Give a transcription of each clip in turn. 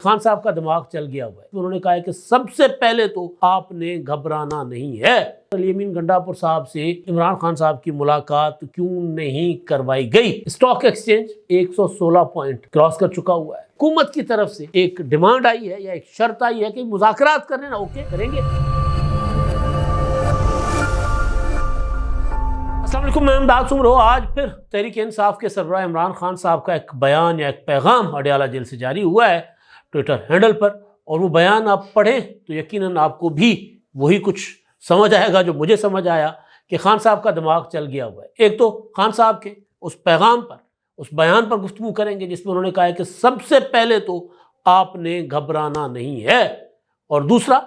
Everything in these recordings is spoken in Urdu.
خان صاحب کا دماغ چل گیا ہوا ہے. انہوں نے کہا ہے کہ سب سے پہلے تو آپ نے گھبرانا نہیں ہے. علی امین گنڈاپور صاحب سے عمران خان صاحب کی ملاقات کیوں نہیں کروائی گئی؟ اسٹاک ایکسچینج 116 پوائنٹ کراس کر چکا ہوا ہے. حکومت کی طرف سے ایک ڈیمانڈ آئی ہے یا ایک شرط آئی ہے کہ مذاکرات کرنے نا اوکے کریں گے. السلام علیکم، میں امداد سمرو. آج پھر تحریک انصاف کے سربراہ عمران خان صاحب کا ایک بیان یا ایک پیغام اڈیالہ جیل سے جاری ہوا ہے ٹویٹر ہینڈل پر، اور وہ بیان آپ پڑھیں تو یقیناً آپ کو بھی وہی کچھ سمجھ آئے گا جو مجھے سمجھ آیا کہ خان صاحب کا دماغ چل گیا ہوا ہے. ایک تو خان صاحب کے اس پیغام پر، اس بیان پر گفتگو کریں گے جس میں انہوں نے کہا ہے کہ سب سے پہلے تو آپ نے گھبرانا نہیں ہے، اور دوسرا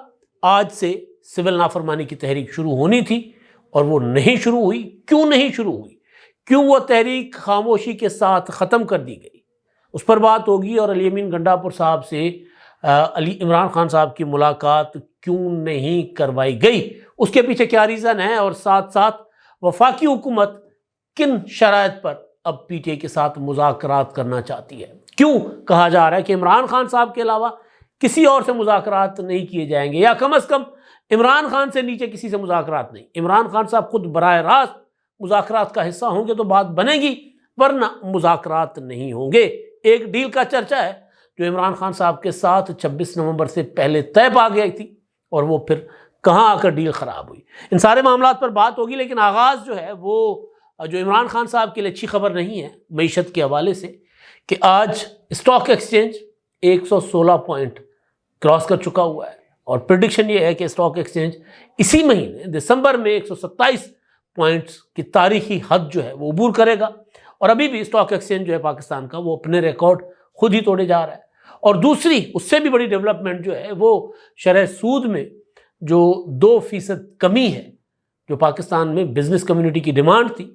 آج سے سول نافرمانی کی تحریک شروع ہونی تھی اور وہ نہیں شروع ہوئی. کیوں نہیں شروع ہوئی؟ کیوں وہ تحریک خاموشی کے ساتھ ختم کر دی گئی؟ اس پر بات ہوگی. اور علی امین گنڈاپور صاحب سے عمران خان صاحب کی ملاقات کیوں نہیں کروائی گئی، اس کے پیچھے کیا ریزن ہے، اور ساتھ ساتھ وفاقی حکومت کن شرائط پر اب پی ٹی آئی کے ساتھ مذاکرات کرنا چاہتی ہے. کیوں کہا جا رہا ہے کہ عمران خان صاحب کے علاوہ کسی اور سے مذاکرات نہیں کیے جائیں گے، یا کم از کم عمران خان سے نیچے کسی سے مذاکرات نہیں. عمران خان صاحب خود براہ راست مذاکرات کا حصہ ہوں گے تو بات بنے گی، ورنہ مذاکرات نہیں ہوں گے. ایک ڈیل کا چرچہ ہے جو عمران خان صاحب کے ساتھ 26 نومبر سے پہلے طے پا گئی تھی، اور وہ پھر کہاں آ کر ڈیل خراب ہوئی. ان سارے معاملات پر بات ہوگی، لیکن آغاز جو ہے وہ جو عمران خان صاحب کے لیے اچھی خبر نہیں ہے معیشت کے حوالے سے، کہ آج اسٹاک ایکسچینج 116 پوائنٹ کراس کر چکا ہوا ہے، اور پریڈکشن یہ ہے کہ اسٹاک ایکسچینج اسی مہینے دسمبر میں 127 پوائنٹس کی تاریخی حد جو ہے وہ عبور کرے گا. اور ابھی بھی اسٹاک ایکسچینج جو ہے پاکستان کا وہ اپنے ریکارڈ خود ہی توڑے جا رہا ہے. اور دوسری اس سے بھی بڑی ڈیولپمنٹ جو ہے وہ شرح سود میں جو 2% کمی ہے، جو پاکستان میں بزنس کمیونٹی کی ڈیمانڈ تھی،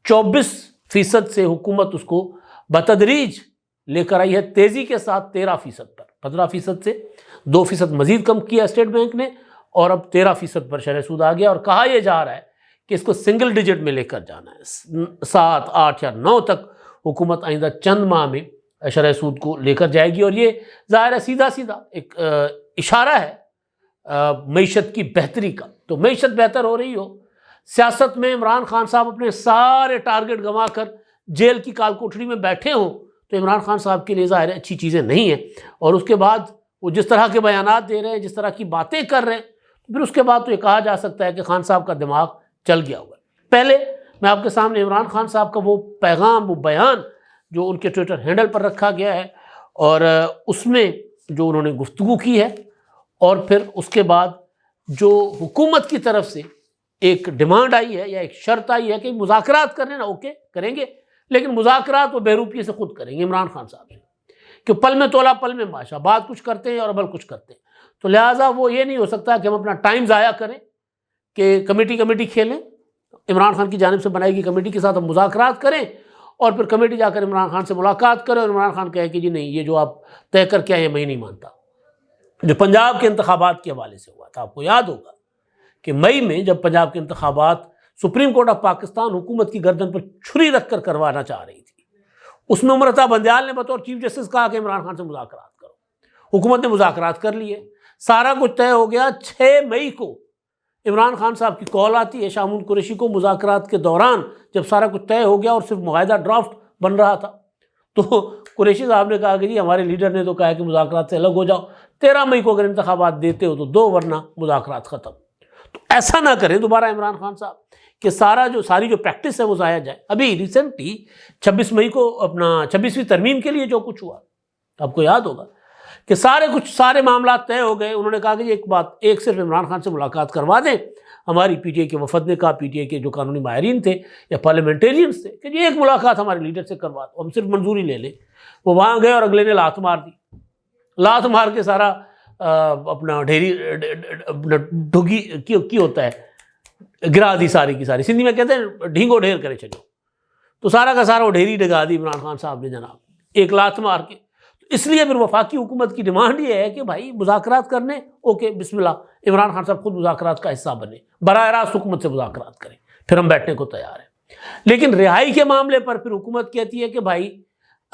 24% سے حکومت اس کو بتدریج لے کر آئی ہے تیزی کے ساتھ 13% پر. 15% سے 2% مزید کم کیا اسٹیٹ بینک نے، اور اب 13% پر شرح سود آ گیا، اور کہا یہ جا رہا ہے کہ اس کو سنگل ڈیجٹ میں لے کر جانا ہے. 7، 8 یا 9 تک حکومت آئندہ چند ماہ میں شرح سود کو لے کر جائے گی. اور یہ ظاہر ہے سیدھا ایک اشارہ ہے معیشت کی بہتری کا. تو معیشت بہتر ہو رہی ہو، سیاست میں عمران خان صاحب اپنے سارے ٹارگٹ گنوا کر جیل کی کال کوٹڑی میں بیٹھے ہوں، تو عمران خان صاحب کے لیے ظاہر ہے اچھی چیزیں نہیں ہیں. اور اس کے بعد وہ جس طرح کے بیانات دے رہے ہیں، جس طرح کی باتیں کر رہے ہیں، پھر اس کے بعد تو یہ کہا جا سکتا ہے کہ خان صاحب کا دماغ چل گیا ہوا ہے. پہلے میں آپ کے سامنے عمران خان صاحب کا وہ پیغام، وہ بیان جو ان کے ٹویٹر ہینڈل پر رکھا گیا ہے، اور اس میں جو انہوں نے گفتگو کی ہے، اور پھر اس کے بعد جو حکومت کی طرف سے ایک ڈیمانڈ آئی ہے یا ایک شرط آئی ہے کہ مذاکرات کرنے نا اوکے کریں گے، لیکن مذاکرات وہ بہروپیے سے خود کریں گے عمران خان صاحب سے، کہ پل میں تولا پل میں ماشا، بات کچھ کرتے ہیں اور عمل کچھ کرتے ہیں. تو لہٰذا وہ یہ نہیں ہو سکتا کہ ہم اپنا ٹائم ضائع کریں کہ کمیٹی کھیلیں. عمران خان کی جانب سے بنائی گئی کمیٹی کے ساتھ ہم مذاکرات کریں، اور پھر کمیٹی جا کر عمران خان سے ملاقات کرے، اور عمران خان کہے کہ جی نہیں، یہ جو آپ طے کر کے آئے ہیں میں نہیں مانتا. جو پنجاب کے انتخابات کے حوالے سے ہوا تھا، آپ کو یاد ہوگا کہ مئی میں جب پنجاب کے انتخابات سپریم کورٹ آف پاکستان حکومت کی گردن پر چھری رکھ کر کروانا چاہ رہی تھی، اس میں امرتا بندیال نے بطور چیف جسٹس کہا کہ عمران خان سے مذاکرات کرو. حکومت نے مذاکرات کر لیے، سارا کچھ طے ہو گیا. 6 مئی کو عمران خان صاحب کی کال آتی ہے شاہ محمود قریشی کو مذاکرات کے دوران، جب سارا کچھ طے ہو گیا اور صرف معاہدہ ڈرافٹ بن رہا تھا. تو قریشی صاحب نے کہا کہ جی ہمارے لیڈر نے تو کہا کہ مذاکرات سے الگ ہو جاؤ، 13 مئی کو اگر انتخابات دیتے ہو تو دو، ورنہ مذاکرات ختم. تو ایسا نہ کریں دوبارہ عمران خان صاحب کہ ساری جو پریکٹس ہے وہ ضائع جائے. ابھی ریسنٹلی 26 مئی کو اپنا 26ویں ترمیم کے لیے جو کچھ ہوا، آپ کو یاد ہوگا کہ سارے معاملات طے ہو گئے. انہوں نے کہا کہ ایک صرف عمران خان سے ملاقات کروا دیں. ہماری پی ٹی آئی کے وفد نے کہا، پی ٹی آئی کے جو قانونی ماہرین تھے یا پارلیمنٹیرینز تھے، کہ یہ ایک ملاقات ہمارے لیڈر سے کروا دو، ہم صرف منظوری لے لیں. وہ وہاں گئے اور اگلے نے لات مار دی. لات مار کے سارا اپنا ڈھیری ڈھگی کی ہوتا ہے، گرا دی ساری کی ساری. سندھی میں کہتے ہیں ڈھینگو ڈھیر کرے چلو. تو سارا کا سارا وہ ڈھیری ڈگا دی عمران خان صاحب نے جناب، ایک لات مار کے. اس لیے پھر وفاقی حکومت کی ڈیمانڈ یہ ہے کہ بھائی مذاکرات کرنے اوکے بسم اللہ، عمران خان صاحب خود مذاکرات کا حصہ بنے، براہ راست حکومت سے مذاکرات کریں، پھر ہم بیٹھنے کو تیار ہیں. لیکن رہائی کے معاملے پر پھر حکومت کہتی ہے کہ بھائی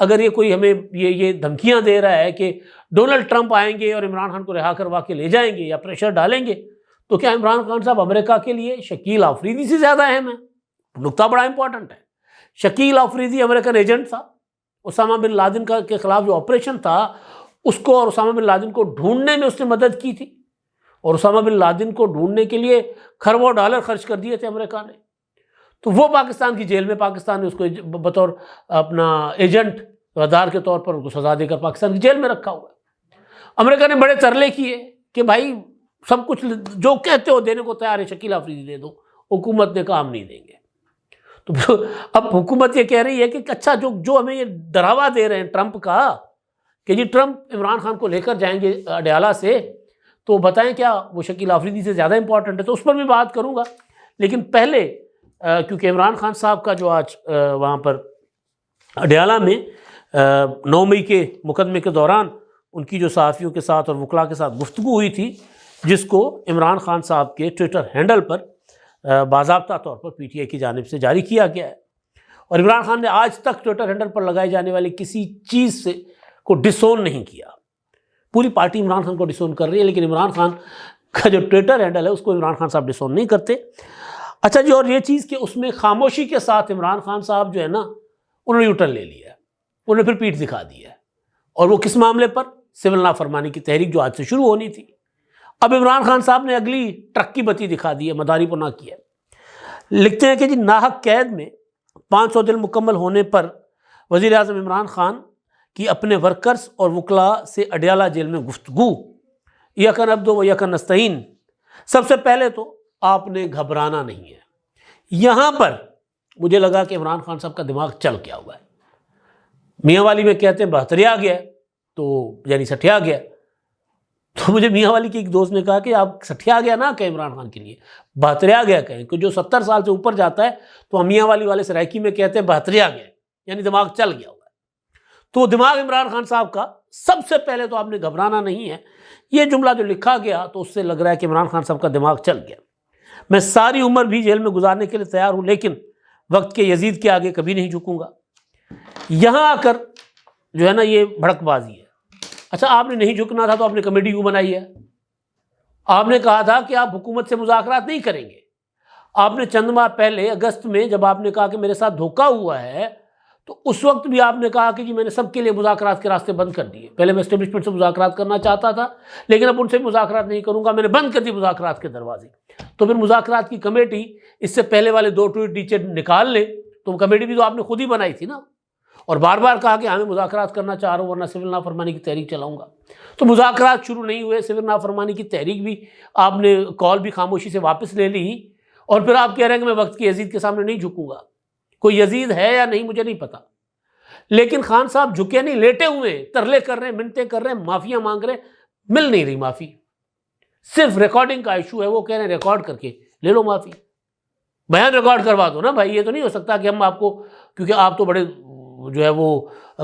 اگر یہ کوئی ہمیں یہ دھمکیاں دے رہا ہے کہ ڈونلڈ ٹرمپ آئیں گے اور عمران خان کو رہا کروا کے لے جائیں گے یا پریشر ڈالیں گے، تو کیا عمران خان صاحب امریکہ کے لیے شکیل آفریدی سے زیادہ اہم ہے؟ نقطہ بڑا امپورٹنٹ ہے۔ شکیل آفریدی امریکن ایجنٹ تھا، اسامہ بن لادن کے خلاف جو آپریشن تھا اس کو اور اسامہ بن لادن کو ڈھونڈنے میں اس نے مدد کی تھی، اور اسامہ بن لادن کو ڈھونڈنے کے لیے کھربوں ڈالر خرچ کر دیے تھے امریکہ نے۔ تو وہ پاکستان کی جیل میں، پاکستان نے اس کو بطور اپنا ایجنٹ غدار کے طور پر ان کو سزا دے کر پاکستان کی جیل میں رکھا ہوا ہے۔ امریکہ نے بڑے ترلے کیے کہ بھائی سب کچھ جو کہتے ہو دینے کو تیار ہے، شکیل آفریدی دے دو۔ حکومت نے کہا ہم نہیں دیں گے۔ تو اب حکومت یہ کہہ رہی ہے کہ اچھا جو ہمیں یہ ڈراوا دے رہے ہیں ٹرمپ کا کہ جی ٹرمپ عمران خان کو لے کر جائیں گے اڈیالہ سے، تو بتائیں کیا وہ شکیل آفریدی سے زیادہ امپورٹنٹ ہے؟ تو اس پر بھی بات کروں گا، لیکن پہلے کیونکہ عمران خان صاحب کا جو آج وہاں پر اڈیالہ میں 9 مئی کے مقدمے کے دوران ان کی جو صحافیوں کے ساتھ اور وکلاء کے ساتھ گفتگو ہوئی تھی، جس کو عمران خان صاحب کے ٹویٹر ہینڈل پر باضابطہ طور پر پی ٹی آئی کی جانب سے جاری کیا گیا ہے، اور عمران خان نے آج تک ٹویٹر ہینڈل پر لگائی جانے والی کسی چیز سے کو ڈسون نہیں کیا۔ پوری پارٹی عمران خان کو ڈسون کر رہی ہے، لیکن عمران خان کا جو ٹویٹر ہینڈل ہے اس کو عمران خان صاحب ڈسون نہیں کرتے۔ اچھا جی، اور یہ چیز کہ اس میں خاموشی کے ساتھ عمران خان صاحب جو ہے نا انہوں نے یوٹرن لے لیا ہے، انہوں نے پھر پیٹھ دکھا دی ہے، اور وہ کس معاملے پر؟ سول نافرمانی کی تحریک جو آج سے شروع ہونی تھی۔ اب عمران خان صاحب نے اگلی ٹرک کی بتی دکھا دی ہے، مداری پناہ کی ہے۔ لکھتے ہیں کہ جی ناحق قید میں 500 دن مکمل ہونے پر وزیر اعظم عمران خان کی اپنے ورکرز اور وکلاء سے اڈیالہ جیل میں گفتگو، یکن عبدو و یکن نستعین۔ سب سے پہلے تو آپ نے گھبرانا نہیں ہے۔ یہاں پر مجھے لگا کہ عمران خان صاحب کا دماغ چل گیا ہوا ہے۔ میاں والی میں کہتے ہیں بہتریا گیا، تو یعنی سٹھیا گیا، تو مجھے میاں والی کے ایک دوست نے کہا کہ آپ سٹھیا گیا نہ کہیں عمران خان کے لیے، بہتریا گیا کہیں، کہ جو 70 سال سے اوپر جاتا ہے تو ہم میاں والی والے سرائکی میں کہتے ہیں بہتریا گیا، یعنی دماغ چل گیا ہوا ہے۔ تو دماغ عمران خان صاحب کا سب سے پہلے تو آپ نے گھبرانا نہیں ہے، یہ جملہ جو لکھا گیا تو اس سے لگ رہا ہے کہ عمران خان صاحب کا دماغ چل گیا۔ میں ساری عمر بھی جیل میں گزارنے کے لیے تیار ہوں، لیکن وقت کے یزید کے آگے کبھی نہیں جھکوں گا۔ یہاں آ کر جو ہے نا یہ بھڑک بازی ہے۔ اچھا آپ نے نہیں جھکنا تھا تو آپ نے کمیٹی کیوں بنائی ہے؟ آپ نے کہا تھا کہ آپ حکومت سے مذاکرات نہیں کریں گے۔ آپ نے چند ماہ پہلے اگست میں جب آپ نے کہا کہ میرے ساتھ دھوکہ ہوا ہے، تو اس وقت بھی آپ نے کہا کہ جی میں نے سب کے لیے مذاکرات کے راستے بند کر دیے۔ پہلے میں اسٹیبلشمنٹ سے مذاکرات کرنا چاہتا تھا، لیکن اب ان سے مذاکرات نہیں کروں گا، میں نے بند کر دی مذاکرات کے دروازے۔ تو پھر مذاکرات کی کمیٹی اس سے پہلے والے 2 ٹویٹ نیچے نکال لے، تو کمیٹی بھی تو آپ نے خود ہی بنائی تھی نا، اور بار بار کہا کہ ہمیں مذاکرات کرنا چاہ رہا ہوں ورنہ سول نافرمانی کی تحریک چلاؤں گا۔ تو مذاکرات شروع نہیں ہوئے، سول نافرمانی کی تحریک بھی آپ نے کال بھی خاموشی سے واپس لے لی، اور پھر آپ کہہ رہے ہیں کہ میں وقت کے یزید کے سامنے نہیں جھکوں گا۔ کوئی یزید ہے یا نہیں مجھے نہیں پتا، لیکن خان صاحب جھکے نہیں، لیٹے ہوئے ترلے کر رہے ہیں، منتیں کر رہے ہیں، معافیاں مانگ رہے ہیں، مل نہیں رہی معافی۔ صرف ریکارڈنگ کا ایشو ہے، وہ کہہ رہے ہیں ریکارڈ کر کے لے لو معافی، بیان ریکارڈ کروا دو نا بھائی۔ یہ تو نہیں ہو سکتا کہ ہم آپ کو، کیونکہ آپ تو بڑے جو ہے وہ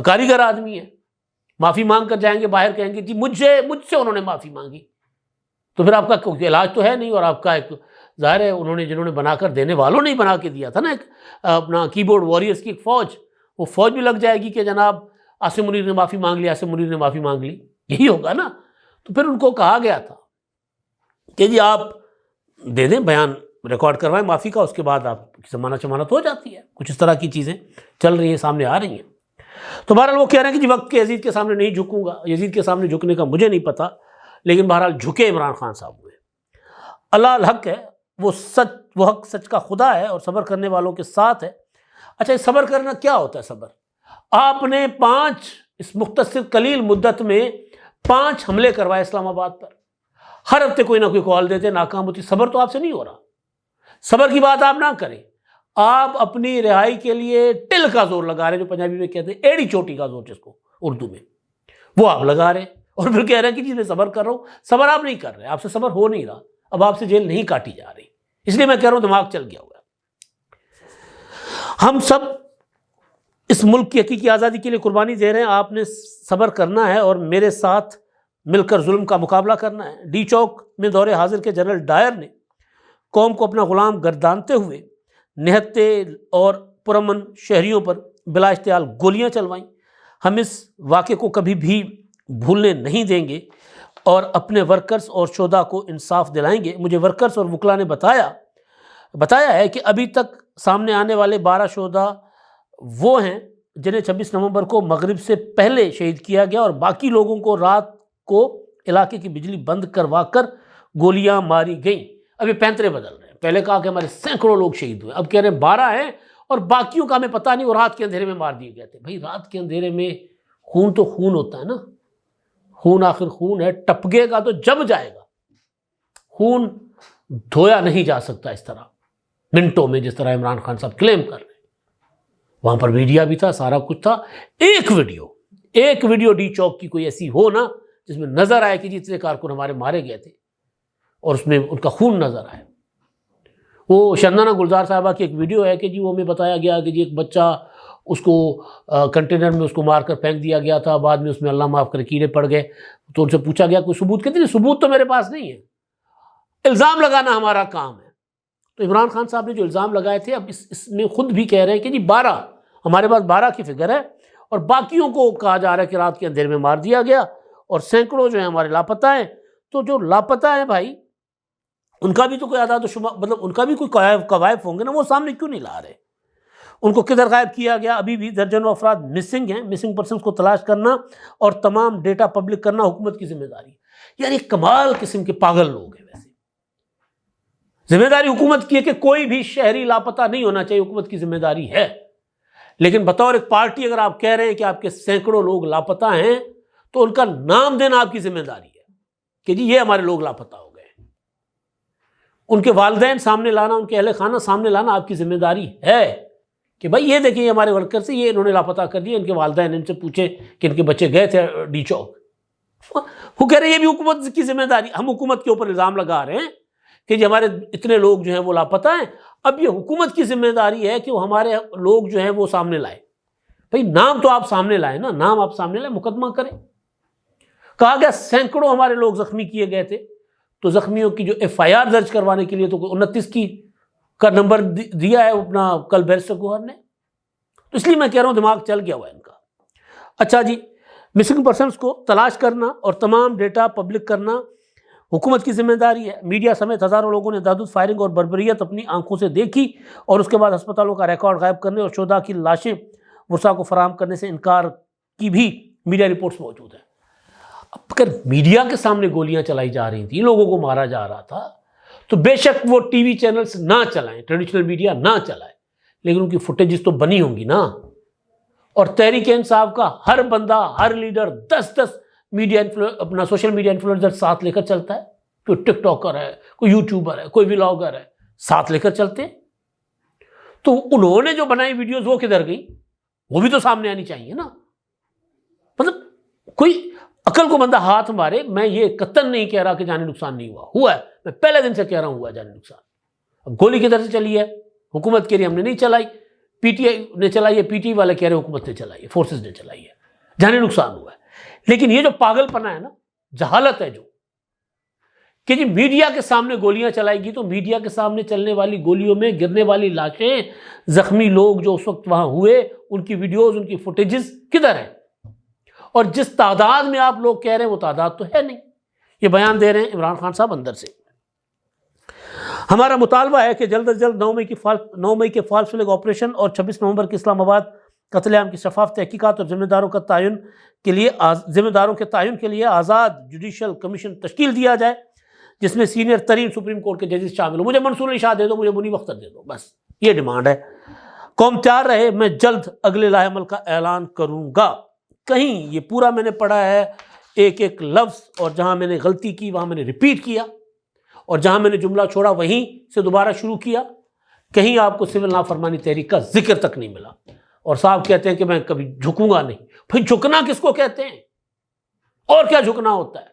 کاریگر آدمی ہیں، معافی مانگ کر جائیں گے باہر، کہیں گے جی مجھ سے انہوں نے معافی مانگی، تو پھر آپ کا کوئی علاج تو ہے نہیں، اور آپ کا ایک ظاہر ہے جنہوں نے بنا کر دینے والوں نے ہی بنا کے دیا تھا نا ایک اپنا کی بورڈ واریئرس کی ایک فوج، وہ فوج بھی لگ جائے گی کہ جناب عاصم منیر نے معافی مانگ لی، عاصم منیر نے معافی مانگ لی، یہی ہوگا نا۔ تو پھر ان کو کہا گیا تھا کہ جی آپ دے دیں بیان ریکارڈ کروائیں معافی کا، اس کے بعد آپ کی ضمانت ہو جاتی ہے۔ کچھ اس طرح کی چیزیں چل رہی ہیں، سامنے آ رہی ہیں۔ تو بہرحال وہ کہہ رہے ہیں کہ جی وقت کے یزید کے سامنے نہیں جھکوں گا، یزید کے سامنے جھکنے کا مجھے نہیں پتا، لیکن بہرحال جھکے عمران خان صاحب ہوئے۔ اللہ الحق ہے، وہ حق سچ کا خدا ہے اور صبر کرنے والوں کے ساتھ ہے۔ اچھا صبر کرنا کیا ہوتا ہے؟ صبر، آپ نے 5 اس مختصر قلیل مدت میں 5 حملے کروائے اسلام آباد پر، ہر ہفتے کوئی نہ کوئی کال دیتے، ناکام ہوتی۔ صبر تو آپ سے نہیں ہو رہا۔ صبر کی بات آپ نہ کریں، آپ اپنی رہائی کے لیے ٹل کا زور لگا رہے، جو پنجابی میں کہتے ہیں ایڑی چوٹی کا زور، جس کو اردو میں، وہ آپ لگا رہے، اور پھر کہہ رہے ہیں کہ جی میں صبر کر رہا ہوں۔ صبر آپ نہیں کر رہے، آپ سے صبر ہو نہیں رہا، اب آپ سے جیل نہیں کاٹی جا رہی، اس لیے میں کہہ رہا ہوں دماغ چل گیا ہوا ہے۔ ہم سب اس ملک کی حقیقی آزادی کے لیے قربانی دے رہے ہیں، آپ نے صبر کرنا ہے اور میرے ساتھ مل کر ظلم کا مقابلہ کرنا ہے۔ ڈی چوک میں دور حاضر کے جنرل ڈائر نے قوم کو اپنا غلام گردانتے ہوئے نہتے اور پرامن شہریوں پر بلا اشتعال گولیاں چلوائیں۔ ہم اس واقعے کو کبھی بھی بھولنے نہیں دیں گے اور اپنے ورکرز اور شہداء کو انصاف دلائیں گے۔ مجھے ورکرز اور وکلاء نے بتایا ہے کہ ابھی تک سامنے آنے والے 12 شہداء وہ ہیں جنہیں 26 نومبر کو مغرب سے پہلے شہید کیا گیا، اور باقی لوگوں کو رات کو علاقے کی بجلی بند کروا کر گولیاں ماری گئیں۔ اب یہ پینترے بدل رہے ہیں، پہلے کہا کہ ہمارے سینکڑوں لوگ شہید ہوئے، اب کہہ رہے ہیں 12 ہیں اور باقیوں کا ہمیں پتہ نہیں، اور رات کے اندھیرے میں مار دیے گئے تھے۔ بھائی رات کے اندھیرے میں خون تو خون ہوتا ہے نا، خون آخر خون ہے، ٹپکے گا تو جم جائے گا، خون دھویا نہیں جا سکتا اس طرح منٹوں میں جس طرح عمران خان صاحب کلیم کر رہے ہیں۔ وہاں پر میڈیا بھی تھا، سارا کچھ تھا۔ ایک ویڈیو ڈی چوک کی کوئی ایسی ہو نا جس میں نظر آئے کہ جی اتنے کارکن ہمارے مارے گئے تھے اور اس میں ان کا خون نظر آئے۔ وہ شندانہ گلزار صاحبہ کی ایک ویڈیو ہے کہ جی وہ ہمیں بتایا گیا کہ جی ایک بچہ اس کو کنٹینر میں اس کو مار کر پھینک دیا گیا تھا، بعد میں اس میں اللہ معاف کرے کیڑے پڑ گئے، تو ان سے پوچھا گیا کوئی ثبوت؟ کہتے ہیں ثبوت تو میرے پاس نہیں ہے، الزام لگانا ہمارا کام ہے۔ تو عمران خان صاحب نے جو الزام لگائے تھے اب اس میں خود بھی کہہ رہے ہیں کہ جی 12 ہمارے پاس 12 کی فگر ہے، اور باقیوں کو کہا جا رہا ہے کہ رات کے اندھیرے میں مار دیا گیا، اور سینکڑوں جو ہیں ہمارے لاپتہ ہیں۔ تو جو لاپتہ ہیں بھائی ان کا بھی تو کوئی اعداد و شمار، مطلب ان کا بھی کوئی قوائف ہوں گے نا، وہ سامنے کیوں نہیں لا رہے؟ ان کو کدھر غائب کیا گیا؟ ابھی بھی درجنوں افراد مسنگ ہیں، مسنگ پرسنس کو تلاش کرنا اور تمام ڈیٹا پبلک کرنا حکومت کی ذمہ داری ہے۔ یار ایک کمال قسم کے پاگل لوگ ہیں۔ ویسے ذمہ داری حکومت کی ہے کہ کوئی بھی شہری لاپتہ نہیں ہونا چاہیے، حکومت کی ذمہ داری ہے، لیکن بطور ایک پارٹی اگر آپ کہہ رہے ہیں کہ آپ کے سینکڑوں لوگ لاپتہ ہیں تو ان کا نام دینا آپ کی ذمہ داری ہے کہ جی یہ ہمارے لوگ لاپتہ ہو گئے۔ ان کے والدین سامنے لانا، ان کے اہل خانہ سامنے لانا آپ کی ذمہ داری ہے کہ بھائی یہ دیکھیں ہمارے ورکر سے یہ انہوں نے لاپتہ کر دیا، ان کے والدین ان سے پوچھے کہ ان کے بچے گئے تھے ڈی چوک۔ وہ کہہ رہے ہیں یہ بھی حکومت کی ذمہ داری۔ ہم حکومت کے اوپر الزام لگا رہے ہیں کہ جی ہمارے اتنے لوگ جو ہیں وہ لاپتہ ہیں، اب یہ حکومت کی ذمہ داری ہے کہ وہ ہمارے لوگ جو ہیں وہ سامنے لائے۔ بھائی نام تو آپ سامنے لائیں نا، نام آپ سامنے لائیں، مقدمہ کریں۔ کہا گیا سینکڑوں ہمارے لوگ زخمی کیے گئے تھے، تو زخمیوں کی جو FIR درج کروانے کے لیے تو 29 کا نمبر دیا ہے اپنا کل بیرسٹر گوہر نے۔ تو اس لیے میں کہہ رہا ہوں دماغ چل گیا ہوا ہے ان کا۔ اچھا جی، مسنگ پرسنس کو تلاش کرنا اور تمام ڈیٹا پبلک کرنا حکومت کی ذمہ داری ہے۔ میڈیا سمیت ہزاروں لوگوں نے تعدد فائرنگ اور بربریت اپنی آنکھوں سے دیکھی، اور اس کے بعد ہسپتالوں کا ریکارڈ غائب کرنے اور شہداء کی لاشیں ورثاء کو فراہم کرنے سے انکار کی بھی میڈیا رپورٹس موجود ہیں۔ اب اگر میڈیا کے سامنے گولیاں چلائی جا رہی تھیں، لوگوں کو مارا جا رہا تھا، تو بے شک وہ ٹی وی چینلز نہ چلائیں، ٹریڈیشنل میڈیا نہ چلائیں، لیکن ان کی فوٹیجز تو بنی ہوں گی نا۔ اور تحریک انصاف کا ہر بندہ، ہر لیڈر 10 میڈیا اپنا سوشل میڈیا انفلوئنسر ساتھ لے کر چلتا ہے، کوئی ٹک ٹاکر ہے، کوئی یوٹیوبر ہے، کوئی ولاگر ہے، ساتھ لے کر چلتے ہیں۔ تو انہوں نے جو بنائی ویڈیوز وہ کدھر گئی؟ وہ بھی تو سامنے آنی چاہیے نا۔ مطلب کوئی عقل کو بندہ ہاتھ مارے۔ میں یہ قطعاً نہیں کہہ رہا کہ جانی نقصان نہیں ہوا ہے، میں پہلے دن سے کہہ رہا ہوں ہوا جانی نقصان۔ اب گولی کدھر سے چلی ہے؟ حکومت کہہ رہی ہم نے نہیں چلائی، پی ٹی آئی نے چلائی ہے، پی ٹی آئی والے کہہ رہے حکومت نے چلائی ہے، فورسز نے چلائی ہے، جانی نقصان ہوا ہے۔ لیکن یہ جو پاگل پنا ہے نا، جہالت ہے جو کہ جی میڈیا کے سامنے گولیاں چلائے گی، تو میڈیا کے سامنے چلنے والی گولیوں میں گرنے والی لاشیں، زخمی لوگ جو اس وقت وہاں ہوئے، ان کی ویڈیوز، ان کی فوٹیجز کدھر ہیں؟ اور جس تعداد میں آپ لوگ کہہ رہے ہیں وہ تعداد تو ہے نہیں۔ یہ بیان دے رہے ہیں عمران خان صاحب اندر سے۔ ہمارا مطالبہ ہے کہ جلد از جلد 9 مئی کے فالس فلیگ آپریشن اور 26 نومبر کے اسلام آباد قتل عام کی شفاف تحقیقات اور ذمہ داروں کے تعین کے لیے آزاد جوڈیشل کمیشن تشکیل دیا جائے، جس میں سینئر ترین سپریم کورٹ کے ججز شامل ہوں۔ مجھے منصور علی شاہ دے دو، مجھے منیب اختر دے دو، بس یہ ڈیمانڈ ہے۔ قوم تیار رہے، میں جلد اگلے لاہ عمل کا اعلان کروں گا۔ کہیں یہ پورا میں نے پڑھا ہے ایک ایک لفظ، اور جہاں میں نے غلطی کی وہاں میں نے ریپیٹ کیا، اور جہاں میں نے جملہ چھوڑا وہیں سے دوبارہ شروع کیا۔ کہیں آپ کو سول نافرمانی تحریک کا ذکر تک نہیں ملا۔ اور صاحب کہتے ہیں کہ میں کبھی جھکوں گا نہیں۔ بھائی جھکنا کس کو کہتے ہیں؟ اور کیا جھکنا ہوتا ہے؟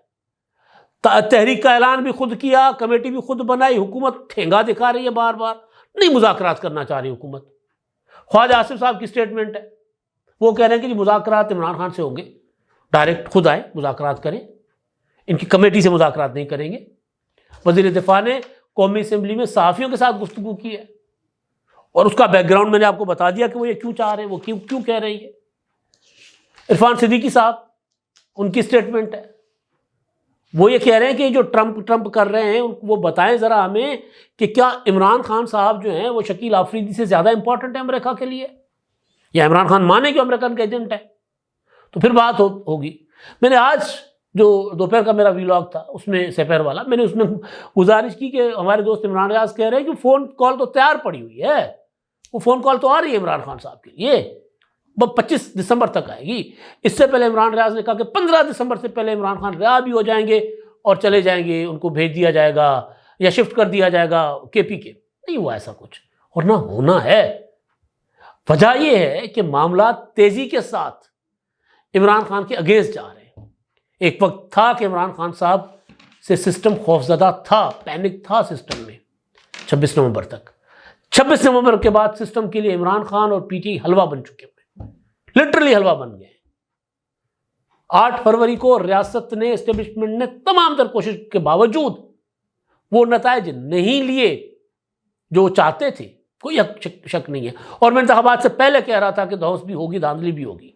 تحریک کا اعلان بھی خود کیا، کمیٹی بھی خود بنائی، حکومت ٹھینگا دکھا رہی ہے بار بار، نہیں مذاکرات کرنا چاہ رہی حکومت۔ خواجہ آصف صاحب کی سٹیٹمنٹ ہے، وہ کہہ رہے ہیں کہ جی مذاکرات عمران خان سے ہوں گے، ڈائریکٹ خود آئے مذاکرات کریں، ان کی کمیٹی سے مذاکرات نہیں کریں گے۔ وزیر دفاع نے قومی اسمبلی میں صحافیوں کے ساتھ گفتگو کی ہے، اور اس کا بیک گراؤنڈ میں نے آپ کو بتا دیا کہ وہ یہ کیوں چاہ رہے ہیں، وہ کیوں کہہ رہے ہیں۔ عرفان صدیقی صاحب، ان کی سٹیٹمنٹ ہے، وہ یہ کہہ رہے ہیں کہ جو ٹرمپ کر رہے ہیں وہ بتائیں ذرا ہمیں کہ کیا عمران خان صاحب جو ہیں وہ شکیل آفریدی سے زیادہ امپورٹنٹ ہے امریکہ کے لیے، یا عمران خان مانے کہ امریکن کا ایجنٹ ہے، تو پھر بات ہوگی۔ میں نے آج جو دوپہر کا میرا ویلاگ تھا اس میں سپہر والا، میں نے اس میں گزارش کی کہ ہمارے دوست عمران ریاض کہہ رہے ہیں کہ فون کال تو تیار پڑی ہوئی ہے، وہ فون کال تو آ رہی ہے عمران خان صاحب کے لیے، 25 دسمبر تک آئے گی۔ اس سے پہلے عمران ریاض نے کہا کہ 15 دسمبر سے پہلے عمران خان رہا بھی ہو جائیں گے اور چلے جائیں گے، ان کو بھیج دیا جائے گا یا شفٹ کر دیا جائے گا KP کے۔ نہیں ہوا ایسا کچھ، اور نہ ہونا ہے۔ وجہ یہ ہے کہ معاملات تیزی کے ساتھ عمران خان کے اگینسٹ جا رہے ہیں۔ ایک وقت تھا کہ عمران خان صاحب سے سسٹم خوفزدہ تھا، پینک تھا سسٹم میں 26 نومبر تک۔ 26 نومبر کے بعد سسٹم کے لیے عمران خان اور PTI حلوہ بن چکے ہوئے، لٹرلی حلوہ بن گئے۔ 8 فروری کو ریاست نے، اسٹیبلشمنٹ نے تمام تر کوشش کے باوجود وہ نتائج نہیں لیے جو وہ چاہتے تھے، کوئی شک نہیں ہے۔ اور میں انتخابات سے پہلے کہہ رہا تھا کہ دھوس بھی ہوگی، دھاندلی بھی ہوگی،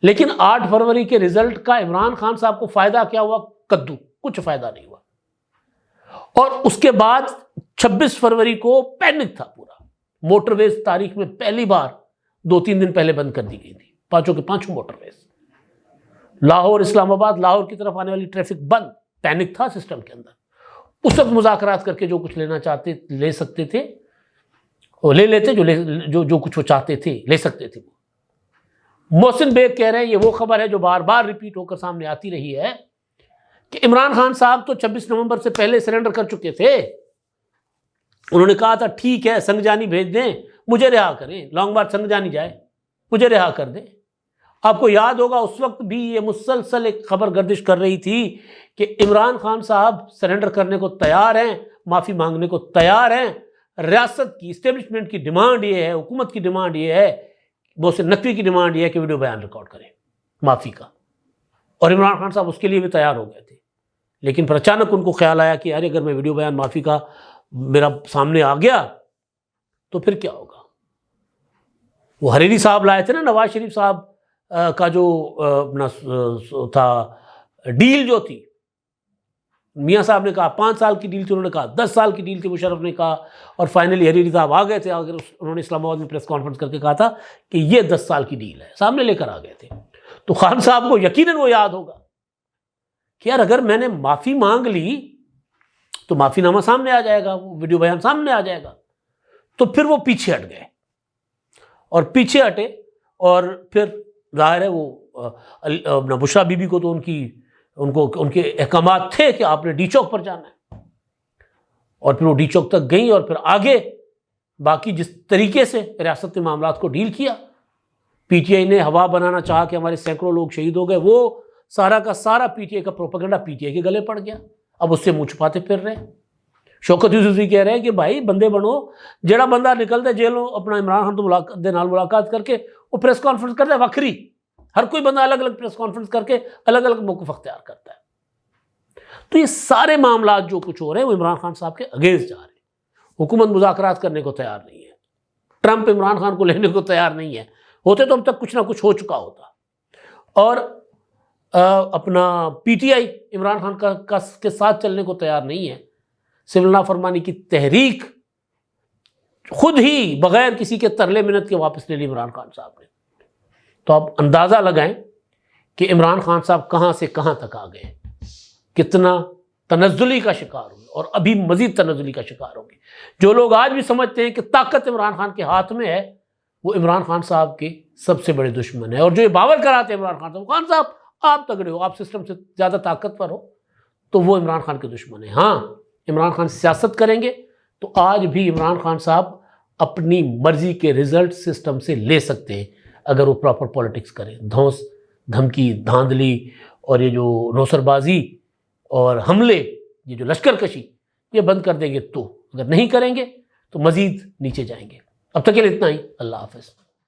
لیکن 8 فروری کے رزلٹ کا عمران خان صاحب کو فائدہ کیا ہوا؟ کدو، کچھ فائدہ نہیں ہوا۔ اور اس کے بعد 26 فروری کو پینک تھا پورا، موٹر ویز تاریخ میں پہلی بار 2-3 دن پہلے بند کر دی گئی تھی، 5 کے 5 موٹر ویز، لاہور اسلام آباد، لاہور کی طرف آنے والی ٹریفک بند، پینک تھا سسٹم کے اندر۔ اس وقت مذاکرات کر کے جو کچھ لینا چاہتے لے سکتے تھے وہ لے لیتے، جو کچھ وہ چاہتے تھے لے سکتے تھے۔ محسن بیگ کہہ رہے ہیں، یہ وہ خبر ہے جو بار بار ریپیٹ ہو کر سامنے آتی رہی ہے کہ عمران خان صاحب تو 26 نومبر سے پہلے سرنڈر کر چکے تھے۔ انہوں نے کہا تھا ٹھیک ہے سنگجانی بھیج دیں، مجھے رہا کریں، لانگ مارچ سنگجانی جائے، مجھے رہا کر دیں۔ آپ کو یاد ہوگا اس وقت بھی یہ مسلسل ایک خبر گردش کر رہی تھی کہ عمران خان صاحب سرنڈر کرنے کو تیار ہیں، معافی مانگنے کو تیار ہیں۔ ریاست کی، اسٹیبلشمنٹ کی ڈیمانڈ یہ ہے، حکومت کی ڈیمانڈ یہ ہے، محسن نقوی کی ڈیمانڈ یہ ہے کہ ویڈیو بیان ریکارڈ کریں معافی کا، اور عمران خان صاحب اس کے لیے بھی تیار ہو گئے تھے۔ لیکن پھر اچانک ان کو خیال آیا کہ ارے اگر میں ویڈیو بیان معافی کا میرا سامنے آ گیا تو پھر کیا ہوگا۔ وہ حریری صاحب لائے تھے نا، نواز شریف صاحب کا جو اپنا تھا ڈیل جو تھی، میاں صاحب نے کہا 5 سال کی ڈیل تھی، انہوں نے کہا 10 سال کی ڈیل تھی، مشرف نے کہا، اور فائنلی حریری صاحب آ گئے تھے۔ انہوں نے اسلام آباد میں پریس کانفرنس کر کے کہا تھا کہ یہ 10 سال کی ڈیل ہے، سامنے لے کر آ گئے تھے۔ تو خان صاحب کو یقیناً وہ یاد ہوگا کہ یار اگر میں نے معافی مانگ لی تو معافی نامہ سامنے آ جائے گا، وہ ویڈیو بیان سامنے آ جائے گا۔ تو پھر وہ پیچھے ہٹ گئے، اور پیچھے ہٹے، اور پھر ظاہر ہے وہ بشرا بی بی کو تو ان کے احکامات تھے کہ آپ نے ڈی چوک پر جانا ہے، اور پھر وہ ڈی چوک تک گئیں، اور پھر آگے باقی جس طریقے سے ریاست نے معاملات کو ڈیل کیا، PTI نے ہوا بنانا چاہا کہ ہمارے سینکڑوں لوگ شہید ہو گئے، وہ سارا کا سارا PTI کا پروپیگنڈا PTI کے گلے پڑ گیا، اب اس سے منہ چھپاتے پھر رہے ہیں۔ شوکت یوسفی کہہ رہے ہیں کہ بھائی بندے بنو، جڑا بندہ نکلتا جیلوں اپنا عمران خان تو ملاقات کر کے وہ پریس کانفرنس کرتا ہے وکری، ہر کوئی بندہ الگ الگ پریس کانفرنس کر کے الگ الگ موقف اختیار کرتا ہے۔ تو یہ سارے معاملات جو کچھ ہو رہے ہیں وہ عمران خان صاحب کے اگینسٹ جا رہے ہیں۔ حکومت مذاکرات کرنے کو تیار نہیں ہے، ٹرمپ عمران خان کو لینے کو تیار نہیں ہے، ہوتے تو اب تک کچھ نہ کچھ ہو چکا ہوتا۔ اور اپنا PTI عمران خان کے ساتھ چلنے کو تیار نہیں ہے۔ سول نافرمانی کی تحریک خود ہی بغیر کسی کے ترلے منت کے واپس لے لی عمران خان صاحب نے۔ تو آپ اندازہ لگائیں کہ عمران خان صاحب کہاں سے کہاں تک آ گئے، کتنا تنزلی کا شکار ہوئے، اور ابھی مزید تنزلی کا شکار ہوں گے۔ جو لوگ آج بھی سمجھتے ہیں کہ طاقت عمران خان کے ہاتھ میں ہے، وہ عمران خان صاحب کے سب سے بڑے دشمن ہیں۔ اور جو یہ باور کراتے ہیں عمران خان صاحب، خان صاحب آپ تگڑے ہو، آپ سسٹم سے زیادہ طاقتور ہو، تو وہ عمران خان کے دشمن ہیں۔ ہاں عمران خان سیاست کریں گے تو آج بھی عمران خان صاحب اپنی مرضی کے رزلٹ سسٹم سے لے سکتے ہیں اگر وہ پراپر پولیٹکس کریں۔ دھوس، دھمکی، دھاندلی، اور یہ جو نوسر بازی اور حملے، یہ جو لشکر کشی، یہ بند کر دیں گے، تو اگر نہیں کریں گے تو مزید نیچے جائیں گے۔ اب تک کے لیے اتنا ہی، اللہ حافظ۔